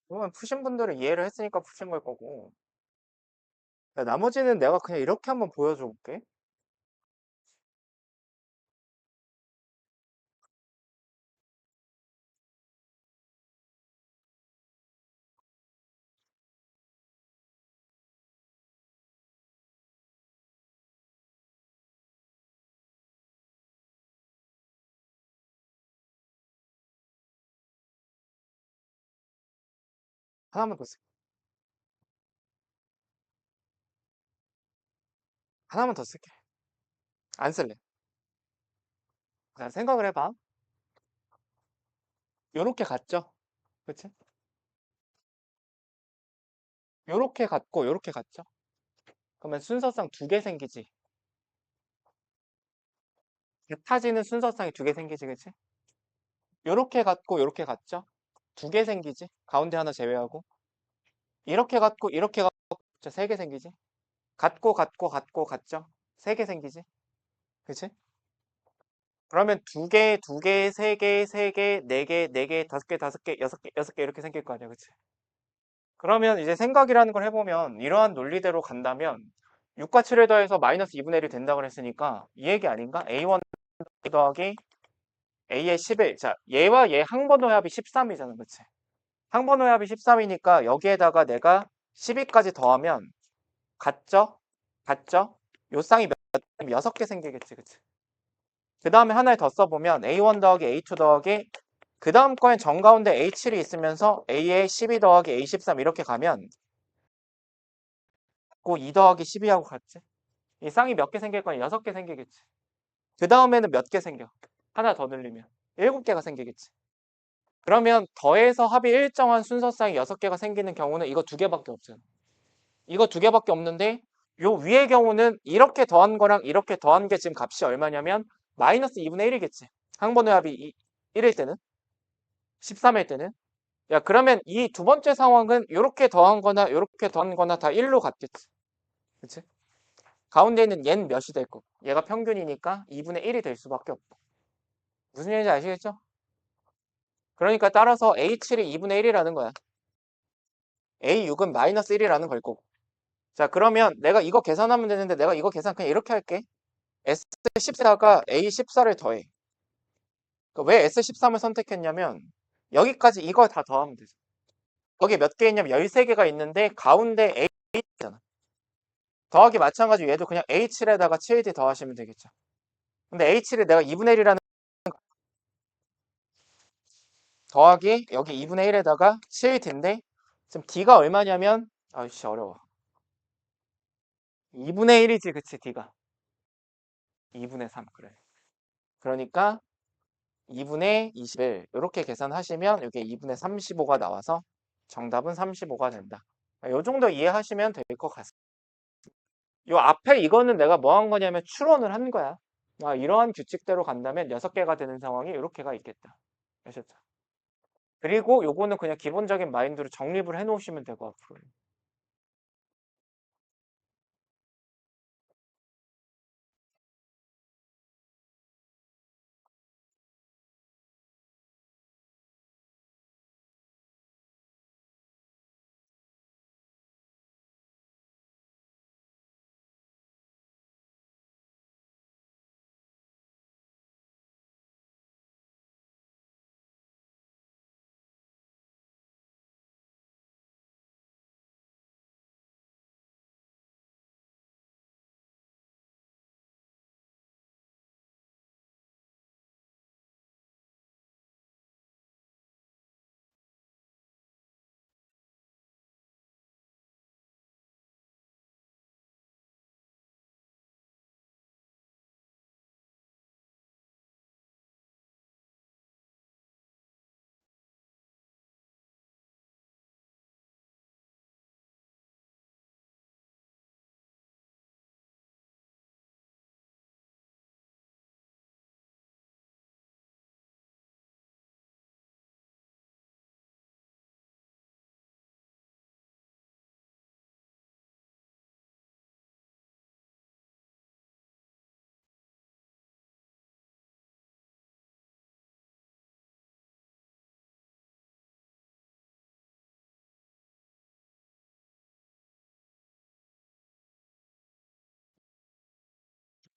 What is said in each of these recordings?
그러면 푸신 분들은 이해를 했으니까 푸신 걸 거고. 야, 나머지는 내가 그냥 이렇게 한번 보여줘 볼게. 하나만 더 쓸게. 하나만 더 쓸게. 안 쓸래. 자, 생각을 해봐. 요렇게 갔죠? 그치? 요렇게 갔고, 요렇게 갔죠? 그러면 순서상 두 개 생기지. 타지는 순서상이 두 개 생기지, 그치? 요렇게 갔고, 요렇게 갔죠? 두 개 생기지. 가운데 하나 제외하고. 이렇게 갔고, 이렇게 갔고, 세 개 생기지. 갔고, 갔고, 갔고, 갔죠? 세 개 생기지. 그치? 그러면 두 개, 두 개, 세 개, 세 개, 네 개, 네 개, 다섯 개, 다섯 개, 여섯 개, 여섯 개 이렇게 생길 거 아니야, 그치? 그러면 이제 생각이라는 걸 해보면 이러한 논리대로 간다면 6과 7을 더해서 마이너스 2분의 1이 된다고 했으니까 이 얘기 아닌가? A1 더하기 A의 11. 자, 얘와 얘 항번호 합이 13이잖아, 그치? 항번호 합이 13이니까 여기에다가 내가 12까지 더하면 같죠? 같죠? 요 쌍이 여섯 개 생기겠지, 그치? 그 다음에 하나를 더 써보면 A1 더하기 A2 더하기 그 다음 거엔 정가운데 A7이 있으면서 A의 12 더하기 A13 이렇게 가면 그 2 더하기 12하고 같지? 이 쌍이 몇 개 생길 거냐? 6개 생기겠지. 그 다음에는 몇 개 생겨? 하나 더 늘리면 7개가 생기겠지. 그러면 더해서 합이 일정한 순서쌍이 6개가 생기는 경우는 이거 두 개밖에 없잖아. 이거 두 개밖에 없는데 요 위의 경우는 이렇게 더한 거랑 이렇게 더한 게 지금 값이 얼마냐면 마이너스 2분의 1이겠지. 항번의 합이 1일 때는 13일 때는 야 그러면 이 두 번째 상황은 이렇게 더한 거나 이렇게 더한 거나 다 1로 같겠지. 그치? 가운데 있는 얘는 몇이 될 거고 얘가 평균이니까 2분의 1이 될 수밖에 없고 무슨 얘기인지 아시겠죠? 그러니까 따라서 A7이 2분의 1이라는 거야. A6은 마이너스 1이라는 걸 거고 자 그러면 내가 이거 계산하면 되는데 내가 이거 계산 그냥 이렇게 할게. S14가 A14를 더해. 그러니까 왜 S13을 선택했냐면 여기까지 이걸 다 더하면 되죠. 거기 몇 개 있냐면 13개가 있는데 가운데 A잖아. 더하기 마찬가지로 얘도 그냥 A7에다가 7D 더하시면 되겠죠. 근데 A7을 내가 2분의 1이라는 더하기 여기 2분의 1에다가 7D인데 지금 D가 얼마냐면 아이씨 어려워. 2분의 1이지 그치 D가. 2분의 3 그래. 그러니까 2분의 21 이렇게 계산하시면 이게 2분의 35가 나와서 정답은 35가 된다. 이 정도 이해하시면 될 것 같습니다. 이 앞에 이거는 내가 뭐 한 거냐면 추론을 한 거야. 아, 이러한 규칙대로 간다면 6개가 되는 상황이 이렇게가 있겠다. 아셨죠? 그리고 요거는 그냥 기본적인 마인드로 정립을 해 놓으시면 되고 앞으로.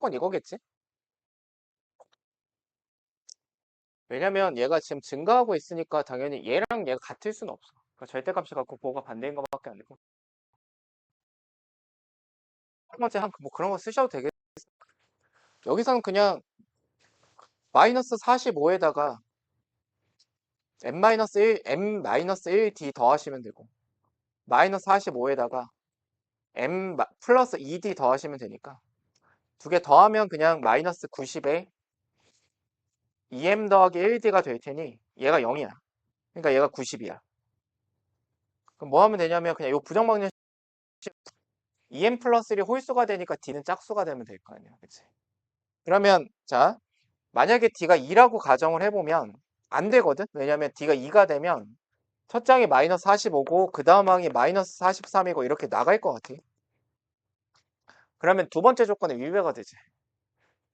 무조건 이거겠지? 왜냐면 얘가 지금 증가하고 있으니까 당연히 얘랑 얘가 같을 수는 없어. 그러니까 절대값이 갖고 보호가 반대인 것밖에 안 되고. 첫 번째 뭐 그런 거 쓰셔도 되겠. 여기서는 그냥 마이너스 45에다가 m-1d 더하시면 되고 마이너스 45에다가 m 플러스 2d 더하시면 되니까 두 개 더하면 그냥 마이너스 90에 2m 더하기 1d가 될 테니 얘가 0이야. 그러니까 얘가 90이야. 그럼 뭐 하면 되냐면 그냥 이 부정방정 2m 플러스 1이 홀수가 되니까 d는 짝수가 되면 될 거 아니야. 그치? 그러면 자 만약에 d가 2라고 가정을 해보면 안 되거든? 왜냐면 d가 2가 되면 첫 장이 마이너스 45고 그 다음 항이 마이너스 43이고 이렇게 나갈 것 같아. 그러면 두 번째 조건에 위배가 되지.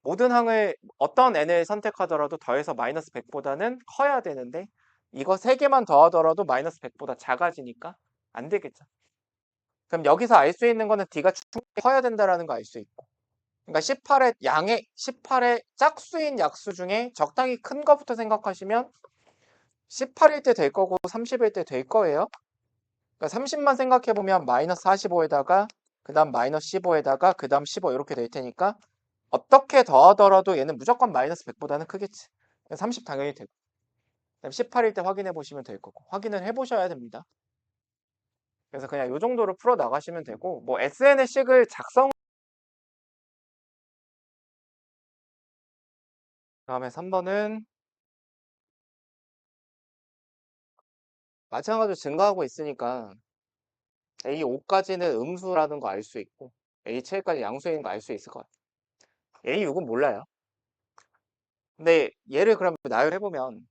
모든 항을 어떤 n을 선택하더라도 더해서 마이너스 100보다는 커야 되는데 이거 3개만 더하더라도 마이너스 100보다 작아지니까 안 되겠죠. 그럼 여기서 알 수 있는 거는 d가 충분히 커야 된다라는 거 알 수 있고 그러니까 18의 짝수인 약수 중에 적당히 큰 거부터 생각하시면 18일 때 될 거고 30일 때 될 거예요. 그러니까 30만 생각해보면 마이너스 45에다가 그 다음 마이너스 15에다가 그 다음 15 이렇게 될 테니까 어떻게 더하더라도 얘는 무조건 마이너스 100보다는 크겠지. 30 당연히 되고. 그다음 18일 때 확인해 보시면 될 거고. 확인을 해보셔야 됩니다. 그래서 그냥 이 정도로 풀어 나가시면 되고 뭐 SNS식을 작성 다음에 3번은 마찬가지로 증가하고 있으니까 A5까지는 음수라는 거 알 수 있고 A7까지 양수인 거 알 수 있을 것 같아요. A6은 몰라요. 근데 얘를 그럼 나열해보면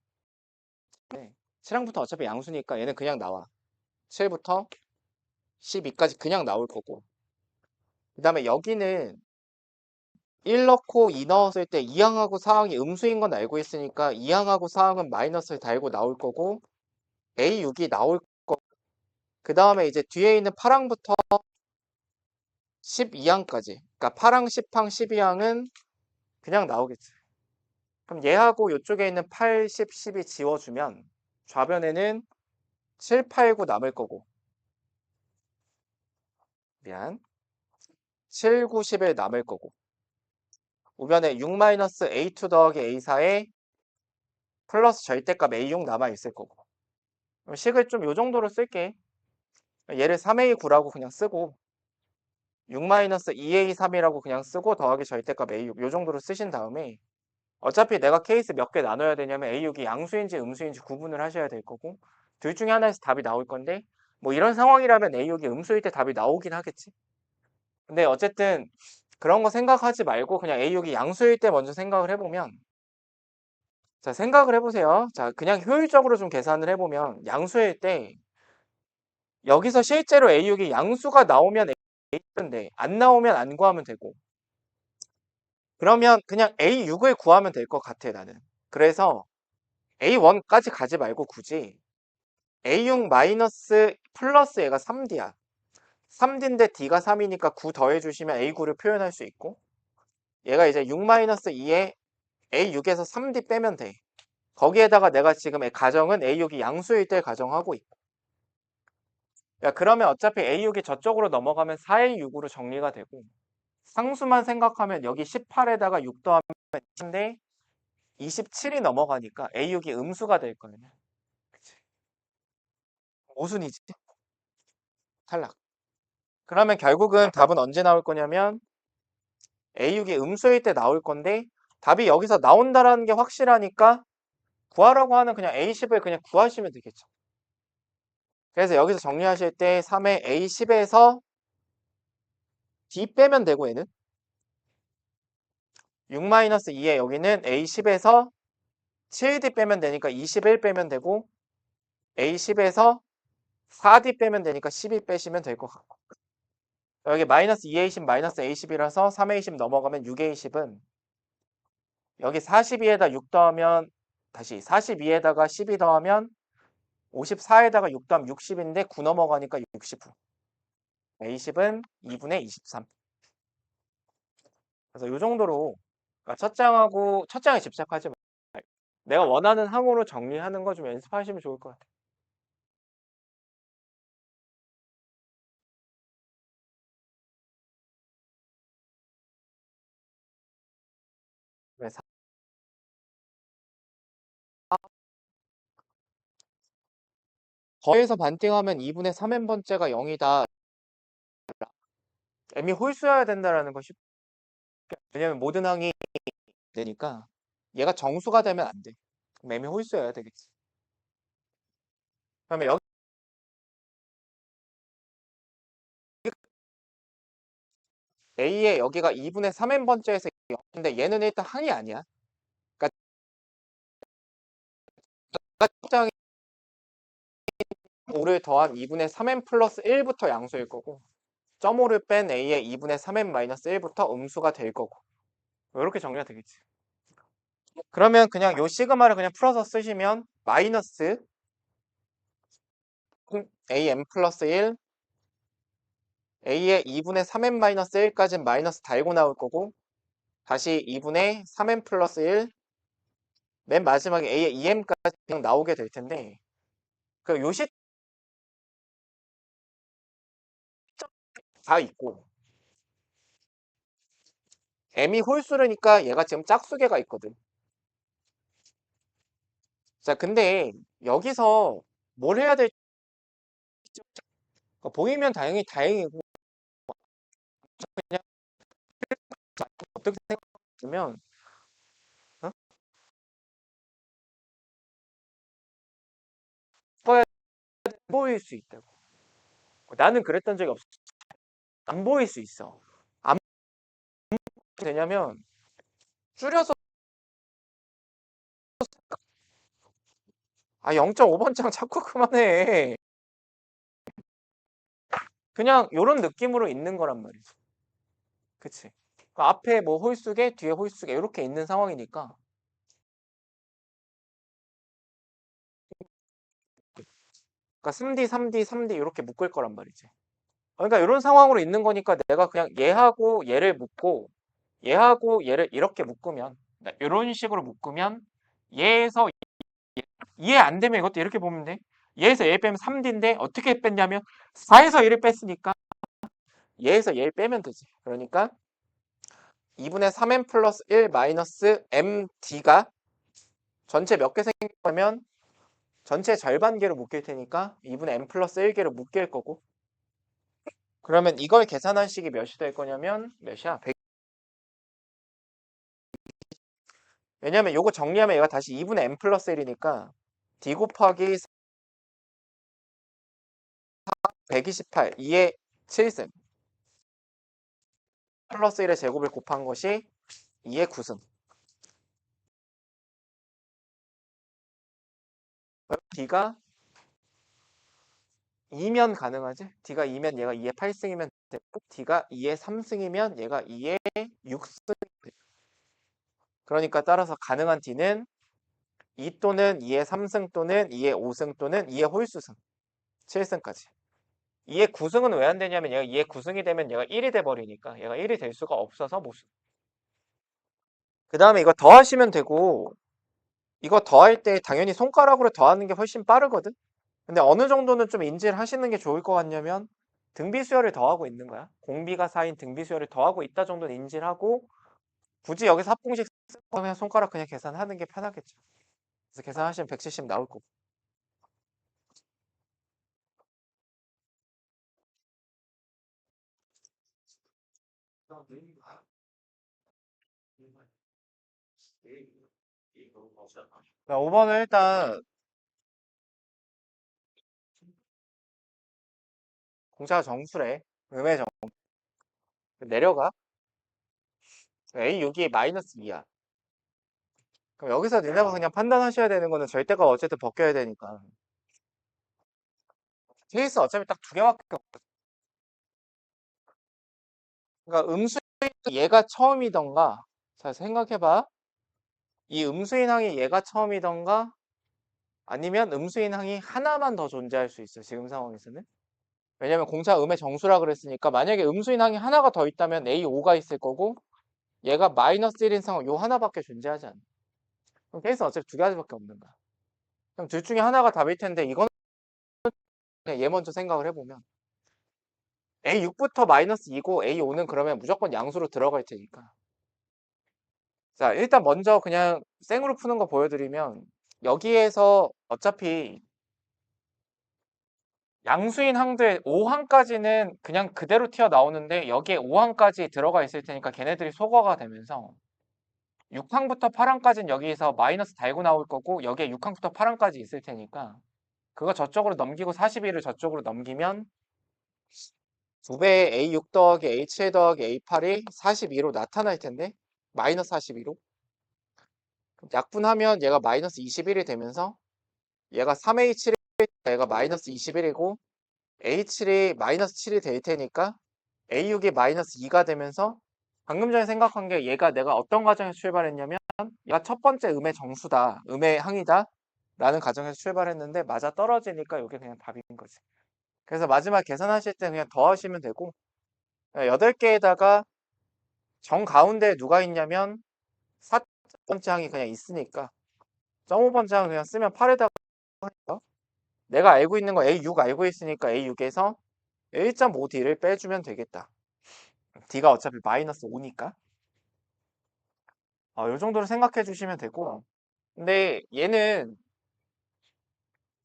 네, 7항부터 어차피 양수니까 얘는 그냥 나와. 7부터 12까지 그냥 나올 거고 그 다음에 여기는 1 넣고 2 넣었을 때 2항하고 4항이 음수인 건 알고 있으니까 2항하고 4항은 마이너스를 달고 나올 거고 A6이 나올 거고 그 다음에 이제 뒤에 있는 8항부터 12항까지 그러니까 8항, 10항, 12항은 그냥 나오겠지. 그럼 얘하고 이쪽에 있는 8, 10, 12 지워주면 좌변에는 7, 8, 9 남을 거고 미안 7, 9, 11 남을 거고 우변에 6-A2 더하기 A4에 플러스 절대값 A6 남아있을 거고 그럼 식을 좀 요 정도로 쓸게. 얘를 3A9라고 그냥 쓰고 6-2A3이라고 그냥 쓰고 더하기 절대값 A6 요 정도로 쓰신 다음에 어차피 내가 케이스 몇 개 나눠야 되냐면 A6이 양수인지 음수인지 구분을 하셔야 될 거고 둘 중에 하나에서 답이 나올 건데 뭐 이런 상황이라면 A6이 음수일 때 답이 나오긴 하겠지. 근데 어쨌든 그런 거 생각하지 말고 그냥 A6이 양수일 때 먼저 생각을 해보면 자 생각을 해보세요. 자 그냥 효율적으로 좀 계산을 해보면 양수일 때 여기서 실제로 A6이 양수가 나오면 A인데 안 나오면 안 구하면 되고 그러면 그냥 A6을 구하면 될 것 같아 나는. 그래서 A1까지 가지 말고 굳이 A6 마이너스 플러스 얘가 3D야. 3D인데 D가 3이니까 9 더해주시면 A9를 표현할 수 있고 얘가 이제 6-2에 A6에서 3D 빼면 돼. 거기에다가 내가 지금 가정은 A6이 양수일 때 가정하고 있고 야, 그러면 어차피 A6이 저쪽으로 넘어가면 4A6으로 정리가 되고 상수만 생각하면 여기 18에다가 6 더하면 2인데 27이 넘어가니까 A6이 음수가 될 거예요. 그치? 모순이지? 탈락. 그러면 결국은 답은 언제 나올 거냐면 A6이 음수일 때 나올 건데 답이 여기서 나온다라는 게 확실하니까 구하라고 하는 그냥 A10을 그냥 구하시면 되겠죠. 그래서 여기서 정리하실 때 3의 A10에서 D 빼면 되고 얘는 6-2에 여기는 A10에서 7D 빼면 되니까 21 빼면 되고 A10에서 4D 빼면 되니까 12 빼시면 될 것 같고 여기 마이너스 2A10 마이너스 A10이라서 3A10 넘어가면 6A10은 여기 42에다 6 더하면 다시 42에다가 12 더하면 54에다가 6 더하면 60인데 9 넘어가니까 69 A10은 2분의 23 그래서 이 정도로 그러니까 첫 장에 집착하지 말고 내가 원하는 항으로 정리하는 거 좀 연습하시면 좋을 것 같아요. 그래서 더해서 반띵하면 2분의 3n번째가 0이다. m이 홀수여야 된다라는 것이 왜냐면 모든 항이 되니까 얘가 정수가 되면 안 돼. 그럼 m이 홀수여야 되겠지. 그러면 여기 a의 여기가 2분의 3n번째에서 0인데 얘는 일단 항이 아니야. 그러니까 짝장이 5를 더한 2분의 3n 플러스 1부터 양수일 거고 0.5를 뺀 a의 2분의 3n 마이너스 1부터 음수가 될 거고 이렇게 정리가 되겠지. 그러면 그냥 요 시그마를 그냥 풀어서 쓰시면 마이너스 am 플러스 1 a의 2분의 3n 마이너스 1까지는 마이너스 달고 나올 거고 다시 2분의 3n 플러스 1 맨 마지막에 a의 2m까지 그냥 나오게 될 텐데 그 요시 다 있고 m이 홀수르니까 얘가 지금 짝수개가 있거든. 자 근데 여기서 뭘 해야 될지 보이면 다행이고 그냥 어떻게 생각하면 어? 써야 안 보일 수 있다고. 나는 그랬던 적이 없어. 안 보일 수 있어. 안 되냐면 줄여서 0.5번장 자꾸 그만해. 그냥 요런 느낌으로 있는 거란 말이지. 그치? 그 앞에 뭐 홀수개, 뒤에 홀수개 이렇게 있는 상황이니까 그러니까 3D, 3D, 3D 이렇게 묶을 거란 말이지. 그러니까 이런 상황으로 있는 거니까 내가 그냥 얘하고 얘를 묶고 얘하고 얘를 이렇게 묶으면 이런 식으로 묶으면 얘에서 이해 안 되면 이것도 이렇게 보면 돼. 얘에서 얘 빼면 3D인데 어떻게 뺐냐면 4에서 1을 뺐으니까 얘에서 얘를 빼면 되지. 그러니까 2분의 3n 플러스 1 마이너스 md가 전체 몇 개 생길 거면 전체 절반계로 묶일 테니까 2분의 m 플러스 1개로 묶일 거고 그러면 이걸 계산한 식이 몇이 될 거냐면 몇이야? 100. 왜냐면 요거 정리하면 얘가 다시 2분의 m 플러스 1이니까 d 곱하기 128 2의 7승 플러스 1의 제곱을 곱한 것이 2의 9승 d가 2면 가능하지? d가 2면 얘가 2의 8승이면 되고 d가 2의 3승이면 얘가 2의 6승 그러니까 따라서 가능한 d는 2 또는 2의 3승 또는 2의 5승 또는 2의 홀수승 7승까지 2의 9승은 왜 안 되냐면 얘가 2의 9승이 되면 얘가 1이 돼버리니까 얘가 1이 될 수가 없어서 못 써. 그 다음에 이거 더하시면 되고 이거 더할 때 당연히 손가락으로 더하는 게 훨씬 빠르거든? 근데 어느 정도는 좀 인지를 하시는 게 좋을 것 같냐면 등비수열을 더하고 있는 거야. 공비가 4인 등비수열을 더하고 있다 정도는 인지를 하고 굳이 여기서 합공식 쓰고 그냥 손가락 그냥 계산하는 게 편하겠죠. 그래서 계산하시면 170 나올 거고. 자, 5번은 일단 공차가 정수래. 음의 정 내려가. A6이 마이너스 2야. 그럼 여기서 니네가 그냥 판단하셔야 되는 거는 절대가 어쨌든 벗겨야 되니까. 케이스 어차피 딱 두 개밖에 없어. 그러니까 음수인 얘가 처음이던가. 자, 생각해봐. 이 음수인 항이 얘가 처음이던가 아니면 음수인 항이 하나만 더 존재할 수 있어. 지금 상황에서는. 왜냐면 공차 음의 정수라 그랬으니까 만약에 음수인 항이 하나가 더 있다면 A5가 있을 거고 얘가 마이너스 1인 상황 요 하나밖에 존재하지 않아. 그럼 케이스는 어차피 두 가지밖에 없는 거야. 그럼 둘 중에 하나가 답일 텐데 이거는 그냥 얘 먼저 생각을 해보면 A6부터 마이너스 2고 A5는 그러면 무조건 양수로 들어갈 테니까. 자, 일단 먼저 그냥 생으로 푸는 거 보여드리면 여기에서 어차피 양수인 항들 5항까지는 그냥 그대로 튀어나오는데 여기에 5항까지 들어가 있을 테니까 걔네들이 소거가 되면서 6항부터 8항까지는 여기에서 마이너스 달고 나올 거고 여기에 6항부터 8항까지 있을 테니까 그거 저쪽으로 넘기고 41을 저쪽으로 넘기면 2배의 A6 더하기 A7 더하기 A8이 42로 나타날 텐데 마이너스 42로 약분하면 얘가 마이너스 21이 되면서 얘가 3A7이 얘가 마이너스 21이고 A7이 마이너스 7이 될 테니까 A6이 마이너스 2가 되면서 방금 전에 생각한 게 얘가 내가 어떤 가정에서 출발했냐면 얘가 첫 번째 음의 정수다, 음의 항이다 라는 가정에서 출발했는데 맞아 떨어지니까 이게 그냥 답인 거지. 그래서 마지막 계산하실 때 그냥 더하시면 되고 8개에다가 정 가운데 누가 있냐면 4번째 항이 그냥 있으니까 0.5번째 항 그냥 쓰면 8에다가 내가 알고 있는 거 A6 알고 있으니까 A6에서 1.5D를 빼주면 되겠다. D가 어차피 마이너스 5니까 이 정도로 생각해 주시면 되고 근데 얘는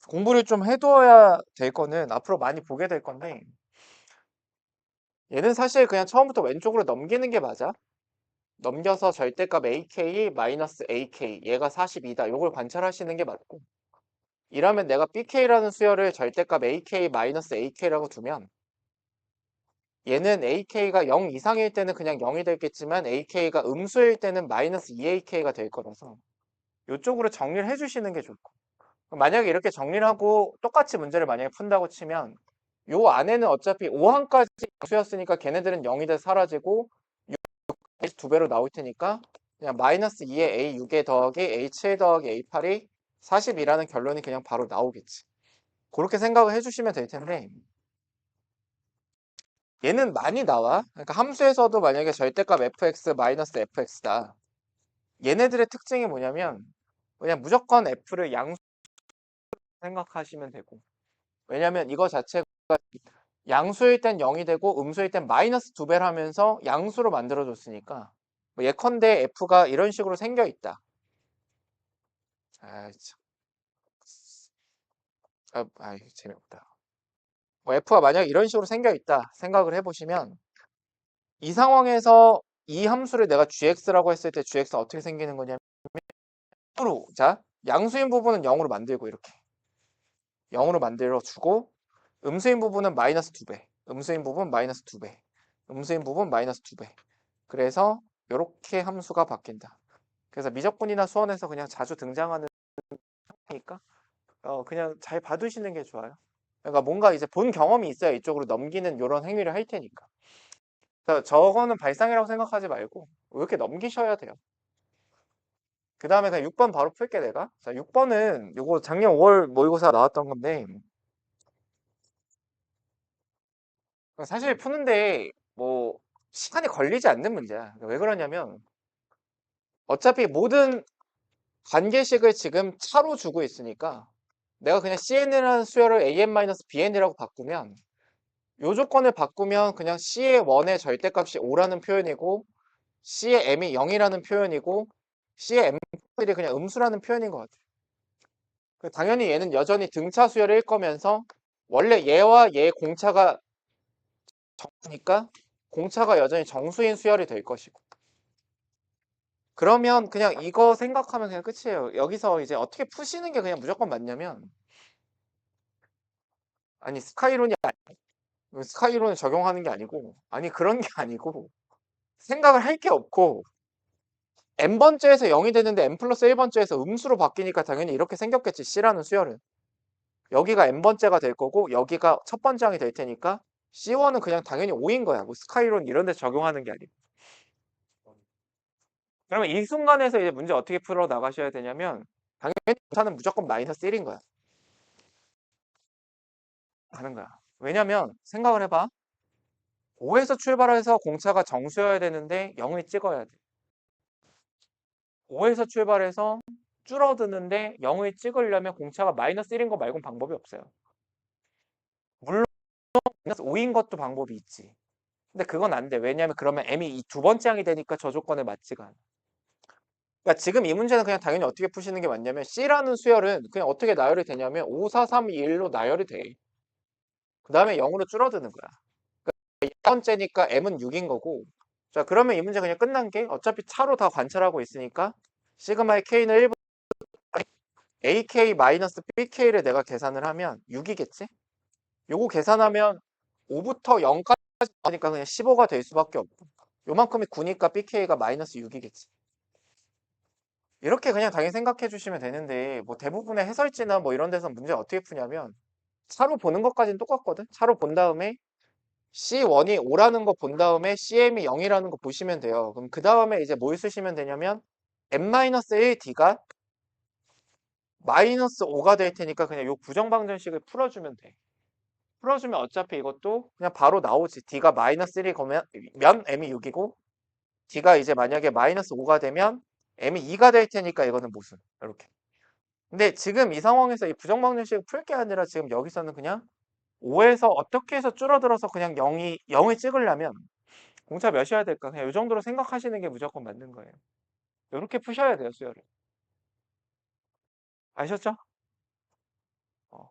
공부를 좀 해둬야 될 거는 앞으로 많이 보게 될 건데 얘는 사실 그냥 처음부터 왼쪽으로 넘기는 게 맞아. 넘겨서 절대값 AK 마이너스 AK 얘가 42다 요걸 관찰하시는 게 맞고 이러면 내가 BK라는 수열을 절대값 AK 마이너스 AK라고 두면 얘는 AK가 0 이상일 때는 그냥 0이 되겠지만 AK가 음수일 때는 마이너스 2AK가 될 거라서 이쪽으로 정리를 해주시는 게 좋고 만약에 이렇게 정리를 하고 똑같이 문제를 만약에 푼다고 치면 요 안에는 어차피 5항까지 수였으니까 걔네들은 0이 돼 사라지고 2배로 나올 테니까 그냥 마이너스 2의 A6에 더하기 A7 더하기 A8이 40이라는 결론이 그냥 바로 나오겠지. 그렇게 생각을 해주시면 될 텐데 얘는 많이 나와. 그러니까 함수에서도 만약에 절대값 fx 마이너스 fx다. 얘네들의 특징이 뭐냐면 그냥 무조건 f를 양수 생각하시면 되고 왜냐면 이거 자체가 양수일 땐 0이 되고 음수일 땐 마이너스 2배를 하면서 양수로 만들어줬으니까 뭐 예컨대 f가 이런 식으로 생겨 있다. 아, 참. 재미없다. 뭐 f가 만약 이런 식으로 생겨 있다 생각을 해보시면 이 상황에서 이 함수를 내가 gx라고 했을 때 gx가 어떻게 생기는 거냐면 자 양수인 부분은 0으로 만들고 이렇게 0으로 만들어 주고 음수인 부분은 마이너스 2배 음수인 부분 마이너스 2배 음수인 부분 마이너스 2배 그래서 이렇게 함수가 바뀐다. 그래서 미적분이나 수원에서 그냥 자주 등장하는 거니까 그냥 잘 봐두시는 게 좋아요. 그러니까 뭔가 이제 본 경험이 있어야 이쪽으로 넘기는 이런 행위를 할 테니까. 그래서 저거는 발상이라고 생각하지 말고 이렇게 넘기셔야 돼요. 그 다음에 그냥 6번 바로 풀게 내가. 자, 6번은 요거 작년 5월 모의고사 나왔던 건데 사실 푸는데 뭐 시간이 걸리지 않는 문제야. 왜 그러냐면 어차피 모든 관계식을 지금 차로 주고 있으니까 내가 그냥 CN이라는 수열을 AN-BN이라고 바꾸면 요 조건을 바꾸면 그냥 C의 원의 절대값이 5라는 표현이고 C의 M이 0이라는 표현이고 C의 M들이 그냥 음수라는 표현인 것 같아요. 당연히 얘는 여전히 등차 수열일 거면서 원래 얘와 얘의 공차가 정수니까 공차가 여전히 정수인 수열이 될 것이고 그러면 그냥 이거 생각하면 그냥 끝이에요. 여기서 이제 어떻게 푸시는 게 그냥 무조건 맞냐면 아니 스카이론을 적용하는 게 아니고 아니 그런 게 아니고 생각을 할 게 없고 n번째에서 0이 되는데 n 플러스 1번째에서 음수로 바뀌니까 당연히 이렇게 생겼겠지. C라는 수열은 여기가 n번째가 될 거고 여기가 첫 번째 항이 될 테니까 C1은 그냥 당연히 5인 거야. 뭐 스카이론 이런 데 적용하는 게 아니고 그러면 이 순간에서 이제 문제 어떻게 풀어 나가셔야 되냐면 당연히 공차는 무조건 마이너스 1인 거야. 하는 거야. 왜냐면 생각을 해봐. 5에서 출발해서 공차가 정수여야 되는데 0을 찍어야 돼. 5에서 출발해서 줄어드는데 0을 찍으려면 공차가 마이너스 1인 거 말고는 방법이 없어요. 물론 마이너스 5인 것도 방법이 있지. 근데 그건 안 돼. 왜냐면 그러면 m이 이 두 번째 항이 되니까 저 조건에 맞지가 않아. 그러니까 지금 이 문제는 그냥 당연히 어떻게 푸시는 게 맞냐면 C라는 수열은 그냥 어떻게 나열이 되냐면 5, 4, 3, 2, 1로 나열이 돼. 그 다음에 0으로 줄어드는 거야. 첫 번째니까 m은 6인 거고. 자, 그러면 이 문제 그냥 끝난 게 어차피 차로 다 관찰하고 있으니까 시그마의 k는 1분 AK-BK를 내가 계산을 하면 6이겠지? 요거 계산하면 5부터 0까지 하니까 그냥 15가 될 수밖에 없고 요만큼이 9니까 BK가 마이너스 6이겠지. 이렇게 그냥 당연히 생각해 주시면 되는데 뭐 대부분의 해설지나 뭐 이런 데서 문제 어떻게 푸냐면 차로 보는 것까지는 똑같거든. 차로 본 다음에 C1이 5라는 거 본 다음에 CM이 0이라는 거 보시면 돼요. 그럼 그 다음에 이제 뭘 쓰시면 되냐면 M-1D가 마이너스 5가 될 테니까 그냥 요 부정방정식을 풀어주면 돼. 풀어주면 어차피 이것도 그냥 바로 나오지. D가 마이너스 1이 면 M이 6이고 D가 이제 만약에 마이너스 5가 되면 M이 2가 될 테니까 이거는 무슨 이렇게. 근데 지금 이 상황에서 이 부정방정식을 풀 게 아니라 지금 여기서는 그냥 5에서 어떻게 해서 줄어들어서 그냥 0을 찍으려면 공차 몇이어야 될까? 그냥 이 정도로 생각하시는 게 무조건 맞는 거예요. 이렇게 푸셔야 돼요, 수열을. 아셨죠? 어,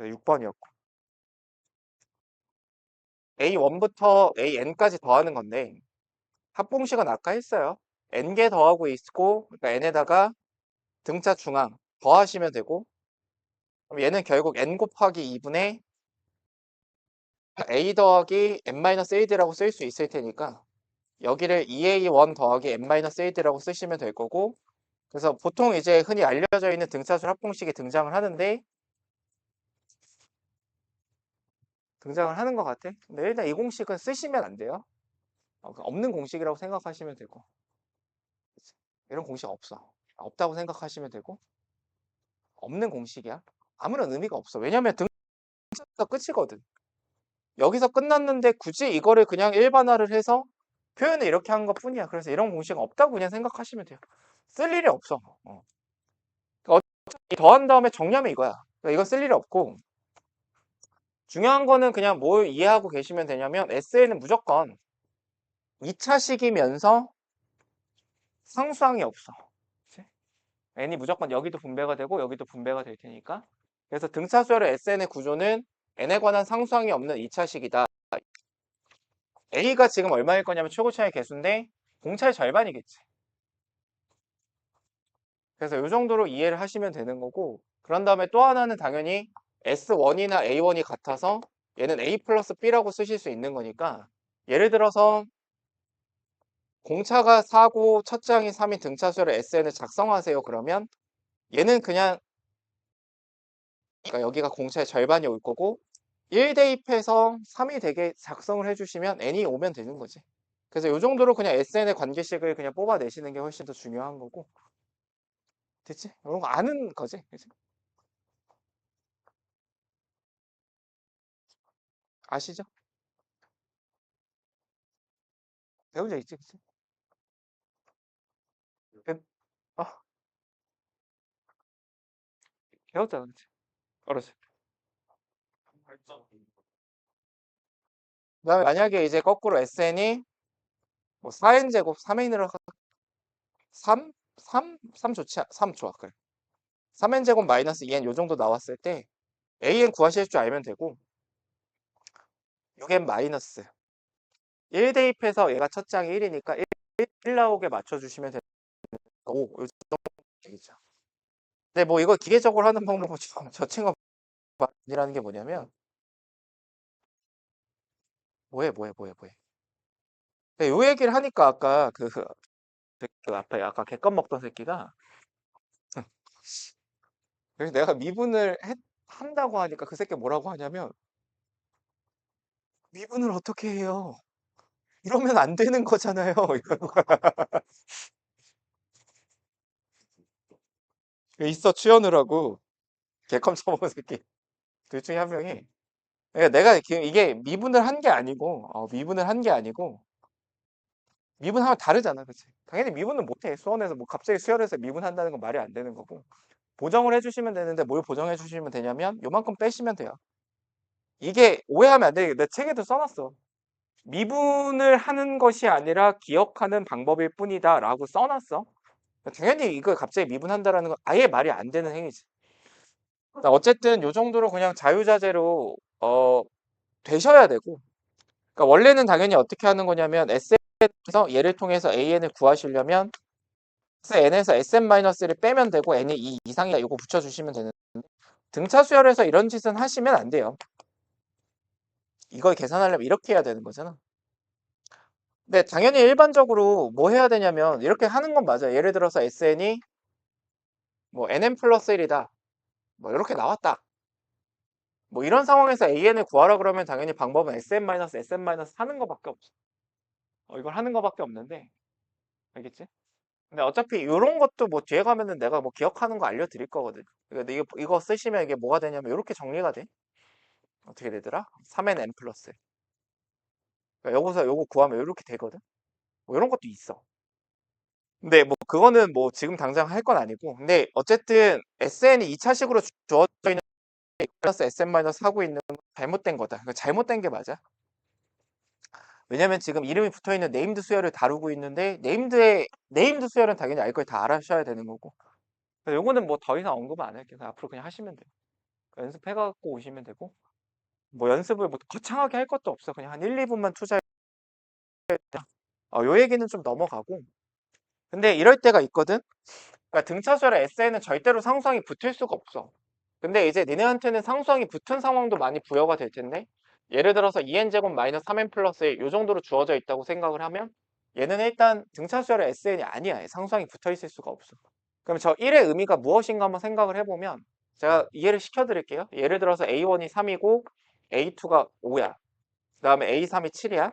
6번이었고. A1부터 AN까지 더하는 건데 합공식은 아까 했어요. n개 더하고 있고 그러니까 n에다가 등차 중앙 더하시면 되고 그럼 얘는 결국 n 곱하기 2분의 a 더하기 n-1d라고 쓸 수 있을 테니까 여기를 2a1 더하기 n-1d라고 쓰시면 될 거고 그래서 보통 이제 흔히 알려져 있는 등차수 합공식이 등장을 하는데 등장을 하는 것 같아. 근데 일단 이 공식은 쓰시면 안 돼요. 없는 공식이라고 생각하시면 되고 이런 공식 없어. 없다고 생각하시면 되고 없는 공식이야. 아무런 의미가 없어. 왜냐면 등차가 끝이거든. 여기서 끝났는데 굳이 이거를 그냥 일반화를 해서 표현을 이렇게 한 것뿐이야. 그래서 이런 공식은 없다고 그냥 생각하시면 돼요. 쓸 일이 없어. 그러니까 어차피 더한 다음에 정리하면 이거야. 그러니까 이거 쓸 일이 없고 중요한 거는 그냥 뭘 이해하고 계시면 되냐면 SN은 무조건 2차식이면서 상수항이 없어. 그치? n이 무조건 여기도 분배가 되고 여기도 분배가 될 테니까. 그래서 등차수열의 SN의 구조는 n에 관한 상수항이 없는 2차식이다. A가 지금 얼마일 거냐면 최고차의 개수인데 공차의 절반이겠지. 그래서 이 정도로 이해를 하시면 되는 거고 그런 다음에 또 하나는 당연히 S1이나 A1이 같아서 얘는 A 플러스 B라고 쓰실 수 있는 거니까 예를 들어서 공차가 4고 첫 장이 3인 등차수열의 SN을 작성하세요. 그러면 얘는 그냥 그러니까 여기가 공차의 절반이 올 거고 1 대입해서 3이 되게 작성을 해주시면 n이 오면 되는 거지. 그래서 이 정도로 그냥 SN의 관계식을 그냥 뽑아내시는 게 훨씬 더 중요한 거고 됐지? 이런 거 아는 거지. 그치? 아시죠? 배운 적 있지? 그치? 배, 아, 배웠잖아. 그치? 어렸을 때. 그다음에 만약에 이제 거꾸로 SN이 뭐 4n 제곱 3n으로 3? 3? 3 좋지? 3 좋아. 그래. 3n 제곱 마이너스 2n 요 정도 나왔을 때 an 구하실 줄 알면 되고 6n 마이너스 1 대입해서 얘가 첫 장이 1이니까 1 나오게 맞춰주시면 되는 거고 요 정도 얘기죠. 근데 뭐 이거 기계적으로 하는 방법은 저 친구가 아니라는 게 뭐냐면 뭐해. 근데 요 얘기를 하니까 아까 그 앞에 아까 개껌 먹던 새끼가 그래서 내가 미분을 한다고 하니까 그 새끼 뭐라고 하냐면 미분을 어떻게 해요? 이러면 안 되는 거잖아요. 이러는 거야. 있어 추연을 하고 개껌 처먹은 새끼 둘 중에 한 명이 그러니까 내가 이게 미분을 한 게 아니고 미분을 한 게 아니고 미분하면 다르잖아, 그치? 당연히 미분은 못해. 수원에서 뭐 갑자기 수열해서 미분한다는 건 말이 안 되는 거고. 보정을 해주시면 되는데 뭘 보정해 주시면 되냐면 요만큼 빼시면 돼요. 이게 오해하면 안 돼. 내 책에도 써놨어. 미분을 하는 것이 아니라 기억하는 방법일 뿐이다 라고 써놨어. 당연히 이걸 갑자기 미분한다라는 건 아예 말이 안 되는 행위지. 어쨌든 요 정도로 그냥 자유자재로 되셔야 되고, 그러니까 원래는 당연히 어떻게 하는 거냐면 S에서 얘를 통해서 AN을 구하시려면 N에서 Sn-를 빼면 되고 N이 2 이상이다 이거 붙여주시면 되는데 등차 수열에서 이런 짓은 하시면 안 돼요. 이걸 계산하려면 이렇게 해야 되는 거잖아. 근데 당연히 일반적으로 뭐 해야 되냐면 이렇게 하는 건 맞아요. 예를 들어서 Sn이 뭐 nn 플러스 1이다. 뭐 이렇게 나왔다. 뭐 이런 상황에서 AN을 구하라 그러면 당연히 방법은 Sn-, 하는 거밖에 없어. 이걸 하는 거밖에 없는데 알겠지? 근데 어차피 이런 것도 뭐 뒤에 가면은 내가 뭐 기억하는 거 알려드릴 거거든. 근데 이거 쓰시면 이게 뭐가 되냐면 이렇게 정리가 돼. 어떻게 되더라? 3nn 플러스. 그러니까 여기서 요거 구하면 이렇게 되거든. 뭐 이런 것도 있어. 근데 뭐 그거는 뭐 지금 당장 할 건 아니고. 근데 어쨌든 SN이 2차식으로 주어져 있는 플러스 SN 마이너스 하고 있는 건 잘못된 거다. 그러니까 잘못된 게 맞아. 왜냐면 지금 이름이 붙어 있는 네임드 수열을 다루고 있는데 네임드 수열은 당연히 알 걸 다 알아셔야 되는 거고. 그래서 요거는 뭐 더 이상 언급 안 할게요. 앞으로 그냥 하시면 돼요. 연습해 갖고 오시면 되고. 뭐 연습을 뭐 거창하게 할 것도 없어. 그냥 한 1, 2분만 투자해. 요 얘기는 좀 넘어가고. 근데 이럴 때가 있거든. 그러니까 등차수열의 SN은 절대로 상수항이 붙을 수가 없어. 근데 이제 니네한테는 상수항이 붙은 상황도 많이 부여가 될 텐데 예를 들어서 2n제곱 마이너스 3n 플러스 1 요 정도로 주어져 있다고 생각을 하면 얘는 일단 등차수열의 SN이 아니야. 상수항이 붙어 있을 수가 없어. 그럼 저 1의 의미가 무엇인가 한번 생각을 해보면 제가 이해를 시켜드릴게요. 예를 들어서 A1이 3이고 A2가 5야. 그 다음에 A3이 7이야.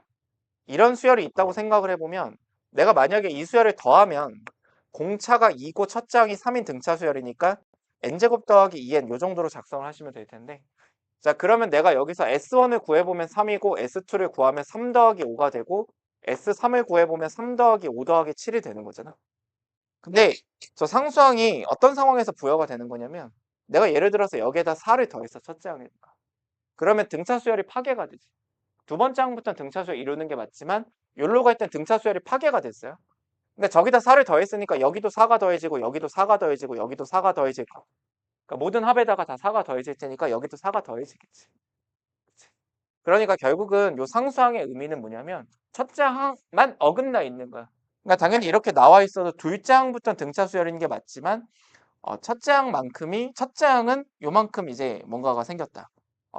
이런 수열이 있다고 생각을 해보면 내가 만약에 이 수열을 더하면 공차가 2고 첫째 항이 3인 등차 수열이니까 n제곱 더하기 2n 요 정도로 작성을 하시면 될 텐데 자 그러면 내가 여기서 S1을 구해보면 3이고 S2를 구하면 3 더하기 5가 되고 S3을 구해보면 3 더하기 5 더하기 7이 되는 거잖아. 근데 저 상수항이 어떤 상황에서 부여가 되는 거냐면 내가 예를 들어서 여기에다 4를 더했어 첫째 항에다가 그러면 등차 수열이 파괴가 되지. 두 번째 항부터는 등차 수열 이루는 게 맞지만 여기로 갈 땐 등차 수열이 파괴가 됐어요. 근데 저기다 4를 더했으니까 여기도 4가 더해지고 여기도 4가 더해지고 여기도 4가 더해지고 그러니까 모든 합에다가 다 4가 더해질 테니까 여기도 4가 더해지겠지. 그치? 그러니까 결국은 요 상수항의 의미는 뭐냐면 첫째 항만 어긋나 있는 거야. 그러니까 당연히 이렇게 나와 있어도 둘째 항부터는 등차 수열인 게 맞지만 첫째 항만큼이 첫째 항은 요만큼 이제 뭔가가 생겼다.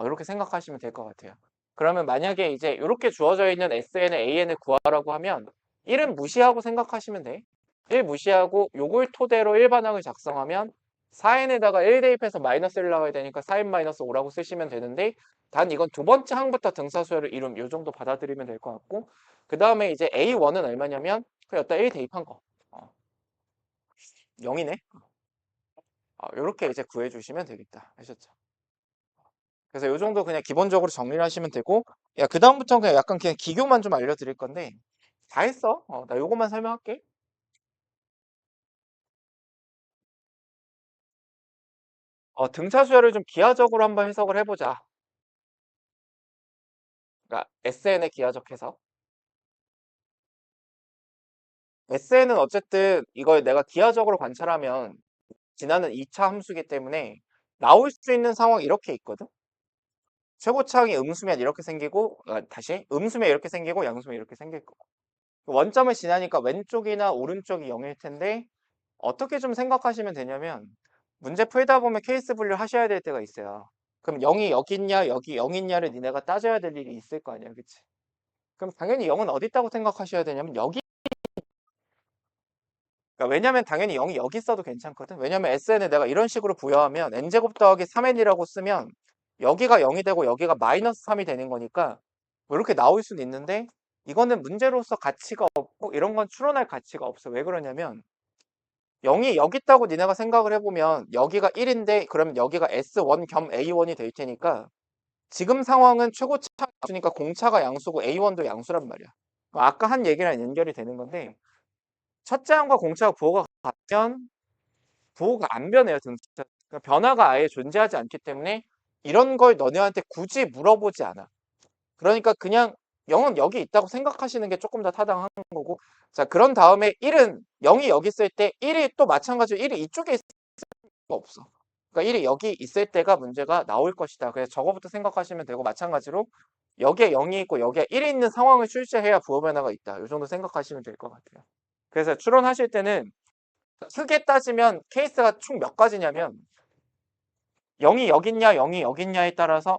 이렇게 생각하시면 될 것 같아요. 그러면 만약에 이제 이렇게 주어져 있는 SN의 AN을 구하라고 하면 1은 무시하고 생각하시면 돼. 1 무시하고 요걸 토대로 일반항을 작성하면 4n에다가 1 대입해서 마이너스 1 나와야 되니까 4n 마이너스 5라고 쓰시면 되는데 단 이건 두 번째 항부터 등차수열을 이룸 요 정도 받아들이면 될 것 같고 그 다음에 이제 A1은 얼마냐면 그 여기다 1 대입한 거 0이네. 요렇게 이제 구해주시면 되겠다. 아셨죠? 그래서 요 정도 그냥 기본적으로 정리를 하시면 되고 야 그다음부터는 그냥 약간 그냥 기교만 좀 알려드릴 건데 다 했어. 나 요것만 설명할게. 등차 수열을 좀 기하적으로 한번 해석을 해보자. 그러니까 SN의 기하적 해석. SN은 어쨌든 이걸 내가 기하적으로 관찰하면 지나는 2차 함수기 때문에 나올 수 있는 상황이 이렇게 있거든. 최고차항이 음수면 이렇게 생기고 다시 음수면 이렇게 생기고 양수면 이렇게 생길 거고 원점을 지나니까 왼쪽이나 오른쪽이 0일 텐데 어떻게 좀 생각하시면 되냐면 문제 풀다 보면 케이스 분류 하셔야 될 때가 있어요. 그럼 0이 여기 있냐 여기 0 있냐를 니네가 따져야 될 일이 있을 거 아니야, 그치? 그럼 당연히 0은 어디 있다고 생각하셔야 되냐면 여기. 그러니까 왜냐면 당연히 0이 여기 있어도 괜찮거든. 왜냐면 SN을 내가 이런 식으로 부여하면 n제곱 더하기 3n이라고 쓰면 여기가 0이 되고 여기가 마이너스 3이 되는 거니까 뭐 이렇게 나올 수는 있는데 이거는 문제로서 가치가 없고 이런 건 추론할 가치가 없어. 왜 그러냐면 0이 여기 있다고 니네가 생각을 해보면 여기가 1인데 그러면 여기가 S1 겸 A1이 될 테니까 지금 상황은 최고차 양수니까 공차가 양수고 A1도 양수란 말이야. 아까 한 얘기랑 연결이 되는 건데 첫째 항과 공차가 부호가 같으면 부호가 안 변해요. 등차. 그러니까 변화가 아예 존재하지 않기 때문에 이런 걸 너네한테 굳이 물어보지 않아. 그러니까 그냥 0은 여기 있다고 생각하시는 게 조금 더 타당한 거고 자 그런 다음에 1은 0이 여기 있을 때 1이 또 마찬가지로 1이 이쪽에 있을 수가 없어. 그러니까 1이 여기 있을 때가 문제가 나올 것이다. 그래서 저거부터 생각하시면 되고 마찬가지로 여기에 0이 있고 여기에 1이 있는 상황을 출제해야 부호 변화가 있다. 이 정도 생각하시면 될 것 같아요. 그래서 추론하실 때는 크게 따지면 케이스가 총 몇 가지냐면 0이 여기 있냐 0이 여기 있냐에 따라서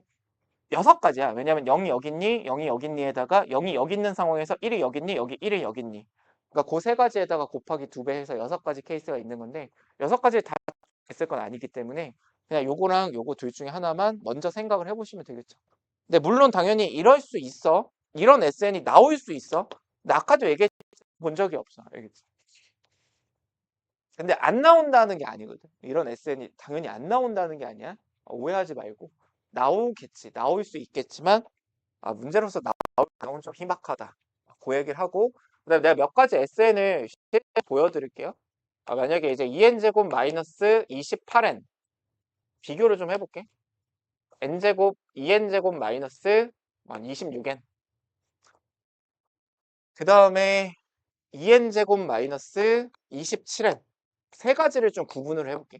6가지야. 왜냐면 0이 여기 있니 0이 여기 있니에다가 0이 여기 있는 상황에서 1이 여기 있니 여기 1이 여기 있니 그러니까 그 세 가지에다가 곱하기 2배 해서 6가지 케이스가 있는 건데 6가지 다 있을 건 아니기 때문에 그냥 요거랑 요거 둘 중에 하나만 먼저 생각을 해보시면 되겠죠. 근데 물론 당연히 이럴 수 있어. 이런 SN이 나올 수 있어. 근데 아까도 얘기해 본 적이 없어. 알겠지? 근데 안 나온다는 게 아니거든. 이런 SN이 당연히 안 나온다는 게 아니야. 오해하지 말고 나오겠지. 나올 수 있겠지만 문제로서 나올 가능성은 좀 희박하다. 그 얘기를 하고 그다음에 내가 몇 가지 SN을 실제 보여드릴게요. 만약에 이제 2n제곱 마이너스 28n 비교를 좀 해볼게. n제곱 2n제곱 마이너스 26n 그 다음에 2n제곱 마이너스 27n 세 가지를 좀 구분을 해볼게.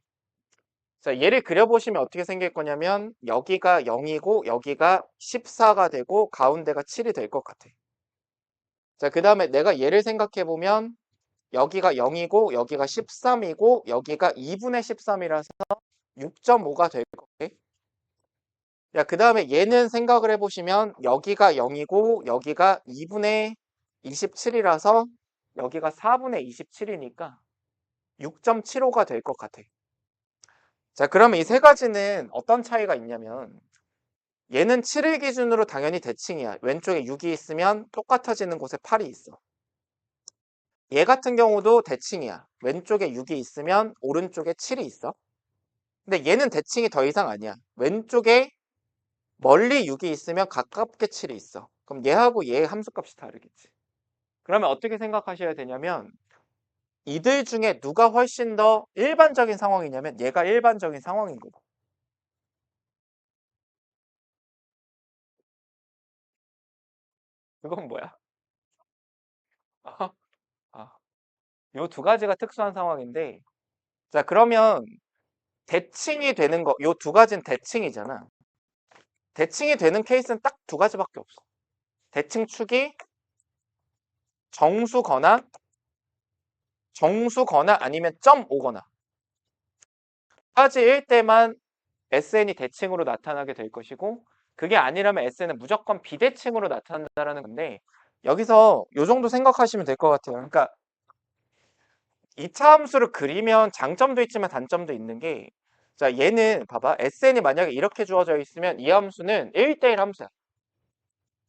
자, 얘를 그려보시면 어떻게 생길 거냐면 여기가 0이고 여기가 14가 되고 가운데가 7이 될 것 같아. 자, 그 다음에 내가 얘를 생각해보면 여기가 0이고 여기가 13이고 여기가 2분의 13이라서 6.5가 될 거게. 야, 그 다음에 얘는 생각을 해보시면 여기가 0이고 여기가 2분의 27이라서 여기가 4분의 27이니까 6.75가 될 것 같아. 자, 그러면 이 세 가지는 어떤 차이가 있냐면 얘는 7일 기준으로 당연히 대칭이야. 왼쪽에 6이 있으면 똑같아지는 곳에 8이 있어. 얘 같은 경우도 대칭이야. 왼쪽에 6이 있으면 오른쪽에 7이 있어. 근데 얘는 대칭이 더 이상 아니야. 왼쪽에 멀리 6이 있으면 가깝게 7이 있어. 그럼 얘하고 얘의 함수값이 다르겠지. 그러면 어떻게 생각하셔야 되냐면 이들 중에 누가 훨씬 더 일반적인 상황이냐면 얘가 일반적인 상황인 거고. 그건 뭐야? 요 두 가지가 특수한 상황인데 자 그러면 대칭이 되는 거 요 두 가지는 대칭이잖아. 대칭이 되는 케이스는 딱 두 가지밖에 없어. 대칭축이 정수거나 아니면 점 오거나 두 가지일 때만 SN이 대칭으로 나타나게 될 것이고 그게 아니라면 SN은 무조건 비대칭으로 나타난다는 건데 여기서 요 정도 생각하시면 될 것 같아요. 그러니까 2차 함수를 그리면 장점도 있지만 단점도 있는 게 자 얘는 봐봐 SN이 만약에 이렇게 주어져 있으면 이 함수는 1대1 함수야.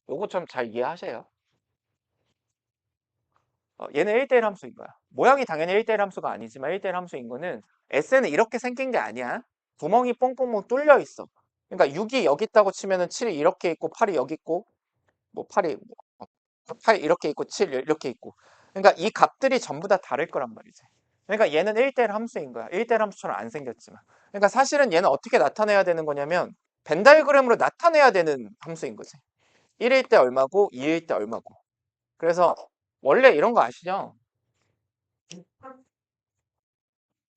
요거 좀 잘 이해하세요. 얘는 1대1 함수인 거야. 모양이 당연히 1대1 함수가 아니지만 1대1 함수인 거는 SN은 이렇게 생긴 게 아니야. 구멍이 뽕뽕뽕 뚫려 있어. 그러니까 6이 여기 있다고 치면은 7이 이렇게 있고 8이 여기 있고 뭐 8 이렇게 있고 7 이렇게 있고 그러니까 이 값들이 전부 다 다를 거란 말이지. 그러니까 얘는 1대1 함수인 거야. 1대1 함수처럼 안 생겼지만. 그러니까 사실은 얘는 어떻게 나타내야 되는 거냐면 벤 다이어그램으로 나타내야 되는 함수인 거지. 1일 때 얼마고 2일 때 얼마고. 그래서 원래 이런 거 아시죠?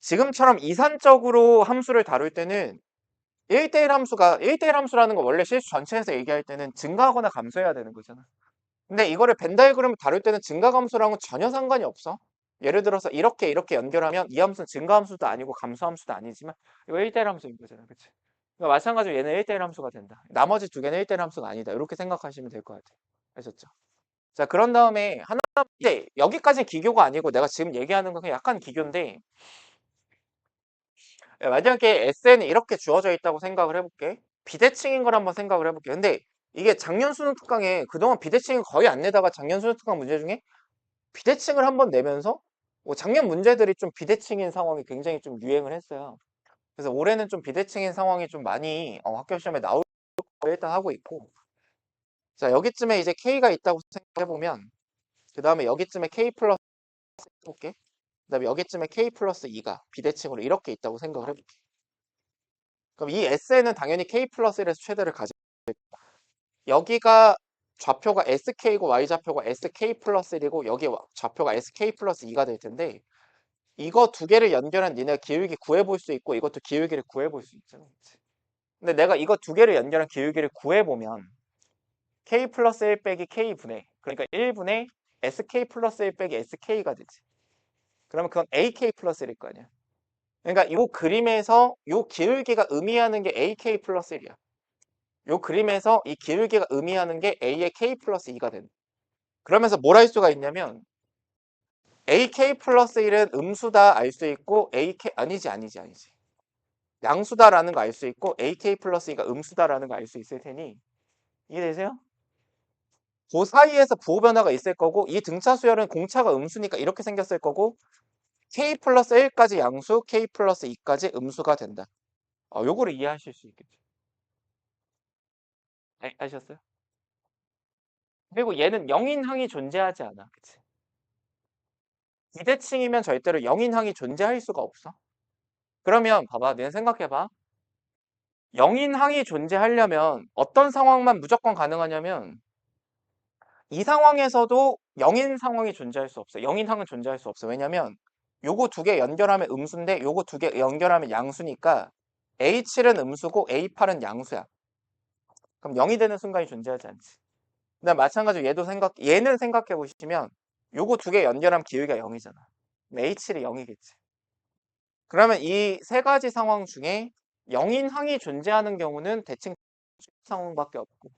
지금처럼 이산적으로 함수를 다룰 때는 1대1 함수가 1대1 함수라는 거 원래 실수 전체에서 얘기할 때는 증가하거나 감소해야 되는 거잖아. 근데 이거를 벤 다이어그램을 다룰 때는 증가 감소랑은 전혀 상관이 없어. 예를 들어서 이렇게 연결하면 이 함수는 증가 함수도 아니고 감소 함수도 아니지만 이거 1대1 함수인 거잖아. 그치? 그러니까 마찬가지로 얘는 1대1 함수가 된다. 나머지 두 개는 1대1 함수가 아니다. 이렇게 생각하시면 될 것 같아요. 아셨죠? 자, 그런 다음에 하나 이제 여기까지는 기교가 아니고 내가 지금 얘기하는 건 그냥 약간 기교인데 만약에 SN이 이렇게 주어져 있다고 생각을 해볼게. 비대칭인 걸 한번 생각을 해볼게. 근데 이게 작년 수능 특강에 그동안 비대칭을 거의 안 내다가 작년 수능 특강 문제 중에 비대칭을 한번 내면서 작년 문제들이 좀 비대칭인 상황이 굉장히 좀 유행을 했어요. 그래서 올해는 좀 비대칭인 상황이 좀 많이 학교 시험에 나올 거 일단 하고 있고 자 여기쯤에 이제 K가 있다고 생각해보면 그 다음에 여기쯤에 k 플러스 해볼게. 그 다음에 여기쯤에 k 플러스 2가 비대칭으로 이렇게 있다고 생각을 해볼게. 그럼 이 SN은 당연히 k 플러스 1에서 최대를 가지고 여기가 좌표가 sk고 y좌표가 sk 플러스 1이고 여기 좌표가 sk 플러스 2가 될 텐데 이거 두 개를 연결한 니네가 기울기 구해볼 수 있고 이것도 기울기를 구해볼 수 있잖아. 그치? 근데 내가 이거 두 개를 연결한 기울기를 구해보면 k 플러스 1 빼기 k분의 그러니까 1분의 sk 플러스 1 빼기 sk가 되지. 그러면 그건 ak 플러스 1일 거 아니야. 그러니까 이 그림에서 이 기울기가 의미하는 게 ak 플러스 1이야. 이 그림에서 이 기울기가 의미하는 게 a의 k 플러스 2가 된다. 그러면서 뭘 할 수가 있냐면 ak 플러스 1은 음수다 알 수 있고 ak 아니지 양수다라는 거 알 수 있고 ak 플러스 2가 음수다라는 거 알 수 있을 테니 이해되세요? 그 사이에서 부호 변화가 있을 거고 이 등차 수열은 공차가 음수니까 이렇게 생겼을 거고 k 플러스 1까지 양수, k 플러스 2까지 음수가 된다. 요거를 이해하실 수 있겠죠. 아셨어요? 그리고 얘는 영인항이 존재하지 않아. 그치? 비대칭이면 절대로 영인항이 존재할 수가 없어. 그러면 봐봐, 내가 생각해봐. 영인항이 존재하려면 어떤 상황만 무조건 가능하냐면 이 상황에서도 영인 상황이 존재할 수 없어. 영인항은 존재할 수 없어. 왜냐면 요거 두 개 연결하면 음수인데 요거 두 개 연결하면 양수니까 A7은 음수고 A8은 양수야. 그럼 0이 되는 순간이 존재하지 않지. 근데 마찬가지로 얘는 생각해 보시면 요거 두 개 연결하면 기울기가 0이잖아. H7이 0이겠지. 그러면 이 세 가지 상황 중에 영인항이 존재하는 경우는 대칭 상황밖에 없고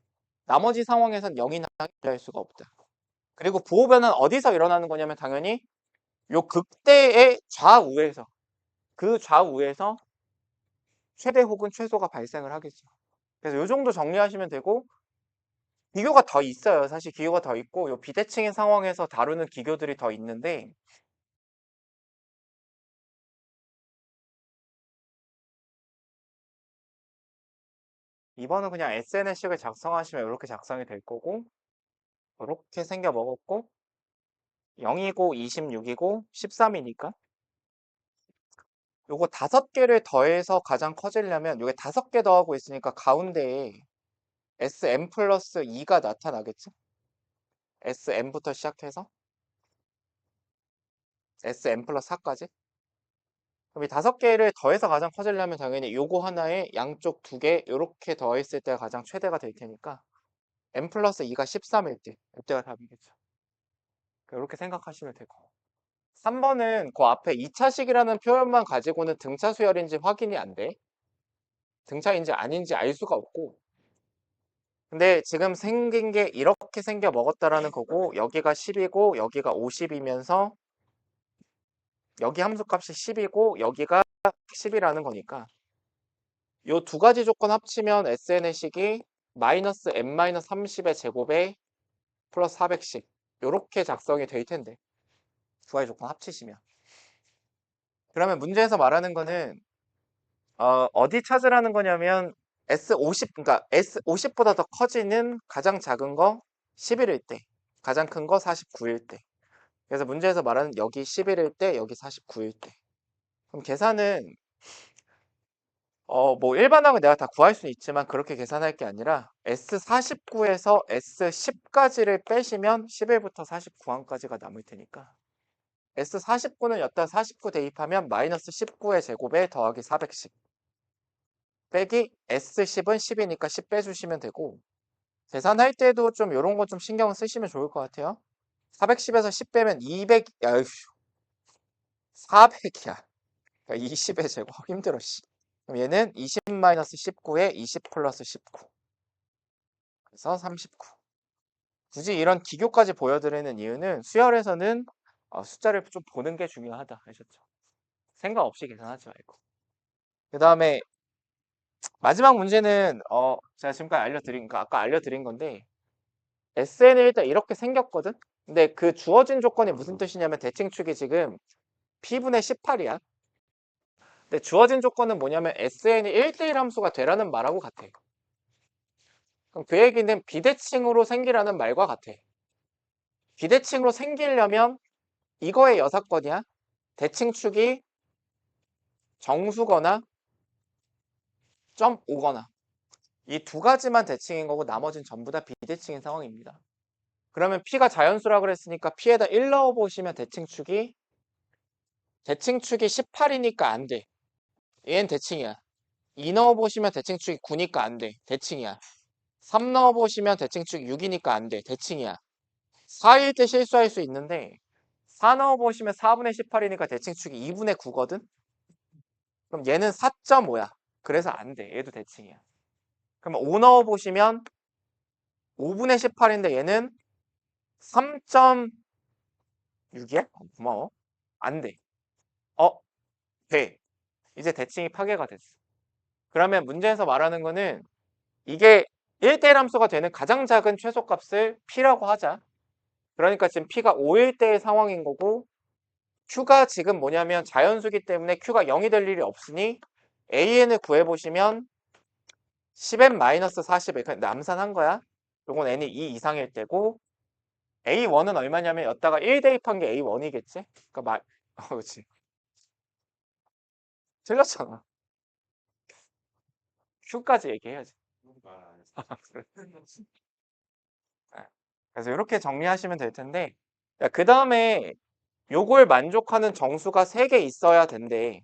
나머지 상황에선 영인항이 존재할 수가 없다. 그리고 부호 변화는 어디서 일어나는 거냐면 당연히 요 극대의 좌우에서 그 좌우에서 최대 혹은 최소가 발생을 하겠죠. 그래서 요 정도 정리하시면 되고 기교가 더 있어요. 사실 기교가 더 있고 요 비대칭의 상황에서 다루는 기교들이 더 있는데 이번은 그냥 SNS식을 작성하시면 이렇게 작성이 될 거고 이렇게 생겨 먹었고 0이고 26이고 13이니까 요거 5개를 더해서 가장 커지려면 요게 5개 더하고 있으니까 가운데에 SM 플러스 2가 나타나겠지? SM부터 시작해서 SM 플러스 4까지? 그럼 이 5개를 더해서 가장 커지려면 당연히 요거 하나에 양쪽 2개 요렇게 더했을 때가 가장 최대가 될 테니까 M 플러스 2가 13일 때 이때가 답이겠죠. 이렇게 생각하시면 되고 3번은 그 앞에 2차식이라는 표현만 가지고는 등차 수열인지 확인이 안 돼. 등차인지 아닌지 알 수가 없고 근데 지금 생긴 게 이렇게 생겨 먹었다라는 거고 여기가 10이고 여기가 50이면서 여기 함수값이 10이고 여기가 10이라는 거니까 이 두 가지 조건 합치면 SN의 식이 마이너스 n-30의 제곱에 플러스 400씩 이렇게 작성이 될 텐데 두 가지 조건 합치시면 그러면 문제에서 말하는 거는 어디 찾으라는 거냐면 S50 그러니까 S50보다 더 커지는 가장 작은 거 11일 때 가장 큰 거 49일 때 그래서 문제에서 말하는 여기 11일 때 여기 49일 때 그럼 계산은 뭐 일반항은 내가 다 구할 수는 있지만 그렇게 계산할 게 아니라 S49에서 S10까지를 빼시면 11부터 49항까지가 남을 테니까 S49는 여기다 49 대입하면 마이너스 19의 제곱에 더하기 410 빼기 S10은 10이니까 10 빼주시면 되고 계산할 때도 좀 이런 거 좀 신경 쓰시면 좋을 것 같아요. 410에서 10 빼면 200, 야, 400이야. 그러니까 20의 제곱 힘들어. 씨. 그럼 얘는 20-19에 20 플러스 19. 그래서 39. 굳이 이런 기교까지 보여드리는 이유는 수열에서는 숫자를 좀 보는 게 중요하다 하셨죠. 생각 없이 계산하지 말고. 그 다음에 마지막 문제는 제가 지금까지 아까 알려드린 건데 SN이 일단 이렇게 생겼거든. 근데 그 주어진 조건이 무슨 뜻이냐면 대칭축이 지금 P분의 18이야. 근데 주어진 조건은 뭐냐면 SN이 1대1 함수가 되라는 말하고 같아. 그럼 그 얘기는 비대칭으로 생기라는 말과 같아. 비대칭으로 생기려면 이거의 여사건이야. 대칭축이 정수거나 점 오거나 이 두 가지만 대칭인 거고 나머지는 전부 다 비대칭인 상황입니다. 그러면 P가 자연수라 그랬으니까 P에다 1 넣어보시면 대칭축이 18이니까 안 돼. 얘는 대칭이야. 2 넣어보시면 대칭축이 9니까 안 돼. 대칭이야. 3 넣어보시면 대칭축이 6이니까 안 돼. 대칭이야. 4일 때 실수할 수 있는데 4 넣어보시면 4분의 18이니까 대칭축이 2분의 9거든? 그럼 얘는 4.5야. 그래서 안 돼. 얘도 대칭이야. 그럼 5 넣어보시면 5분의 18인데 얘는 3.6이야? 고마워. 안 돼. 돼. 이제 대칭이 파괴가 됐어. 그러면 문제에서 말하는 거는 이게 1대1 함수가 되는 가장 작은 최소값을 P라고 하자. 그러니까 지금 P가 5일 때의 상황인 거고 Q가 지금 뭐냐면 자연수기 때문에 Q가 0이 될 일이 없으니 AN을 구해보시면 10n-40을 그냥 남산한 거야. 요건 n이 2 이상일 때고 A1은 얼마냐면 여기다가 1 대입한 게 A1이겠지? 그러니까 그렇지. 틀렸잖아. Q까지 얘기해야지. 그래서 이렇게 정리하시면 될 텐데 그 다음에 요걸 만족하는 정수가 3개 있어야 된대.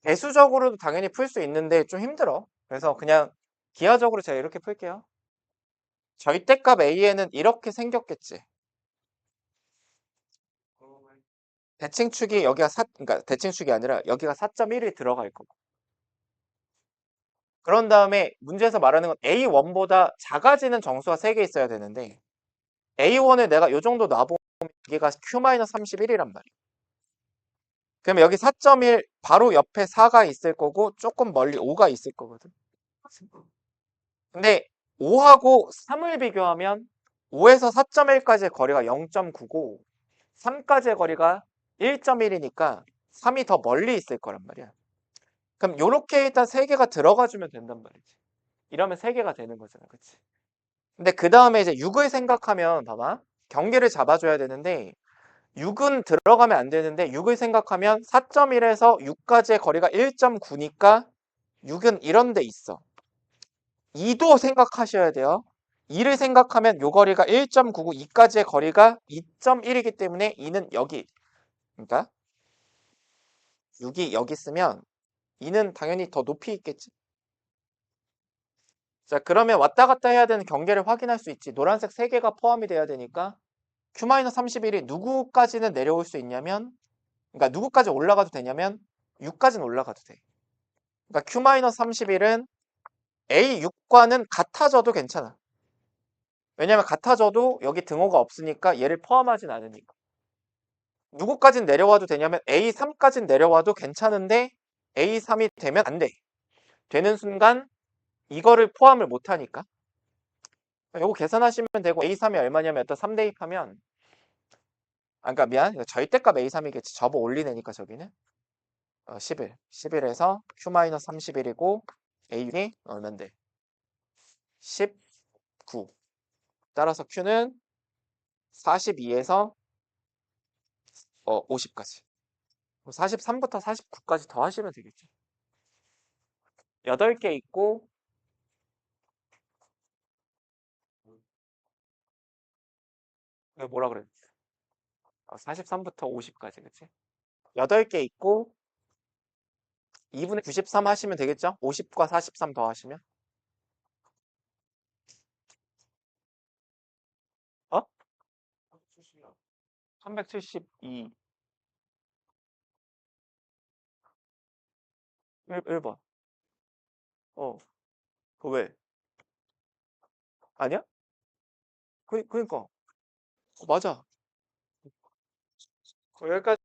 배수적으로도 당연히 풀 수 있는데 좀 힘들어. 그래서 그냥 기하적으로 제가 이렇게 풀게요. 절대값 A에는 이렇게 생겼겠지. 대칭축이 여기가 그러니까 대칭축이 아니라 여기가 4.1이 들어갈 거고. 그런 다음에 문제에서 말하는 건 A1보다 작아지는 정수가 3개 있어야 되는데 A1을 내가 요 정도 놔보면 여기가 Q-31이란 말이야. 그러면 여기 4.1 바로 옆에 4가 있을 거고 조금 멀리 5가 있을 거거든. 근데 5하고 3을 비교하면 5에서 4.1까지의 거리가 0.9고 3까지의 거리가 1.1이니까 3이 더 멀리 있을 거란 말이야. 그럼 요렇게 일단 3개가 들어가 주면 된단 말이지. 이러면 3개가 되는 거잖아. 그치? 근데 그 다음에 이제 6을 생각하면 봐봐. 경계를 잡아줘야 되는데 6은 들어가면 안 되는데 6을 생각하면 4.1에서 6까지의 거리가 1.9니까 6은 이런 데 있어. 2도 생각하셔야 돼요. 2를 생각하면 요 거리가 1.9고 2까지의 거리가 2.1이기 때문에 2는 여기. 그러니까 6이 여기 있으면 2는 당연히 더 높이 있겠지. 자, 그러면 왔다 갔다 해야 되는 경계를 확인할 수 있지. 노란색 3개가 포함이 돼야 되니까 Q-31이 누구까지는 내려올 수 있냐면 그러니까 누구까지 올라가도 되냐면 6까지는 올라가도 돼. 그러니까 Q-31은 A6과는 같아져도 괜찮아. 왜냐면 같아져도 여기 등호가 없으니까 얘를 포함하진 않으니까. 누구까진 내려와도 되냐면 A3까진 내려와도 괜찮은데 A3이 되면 안 돼. 되는 순간 이거를 포함을 못하니까. 요거 계산하시면 되고 A3이 얼마냐면 일단 3 대입하면 그러니까 미안. 이거 절대값 A3이겠지. 접어 올리내니까 저기는 11. 11에서 Q-31이고 A6이 얼만데? 19. 따라서 Q는 42에서 50까지. 43부터 49까지 더 하시면 되겠죠. 8개 있고 뭐라 그랬지? 43부터 50까지 그치? 8개 있고 2분의 93 하시면 되겠죠? 50과 43 더 하시면 어? 372 1번 그 왜? 아니야? 그니까 맞아 여기까지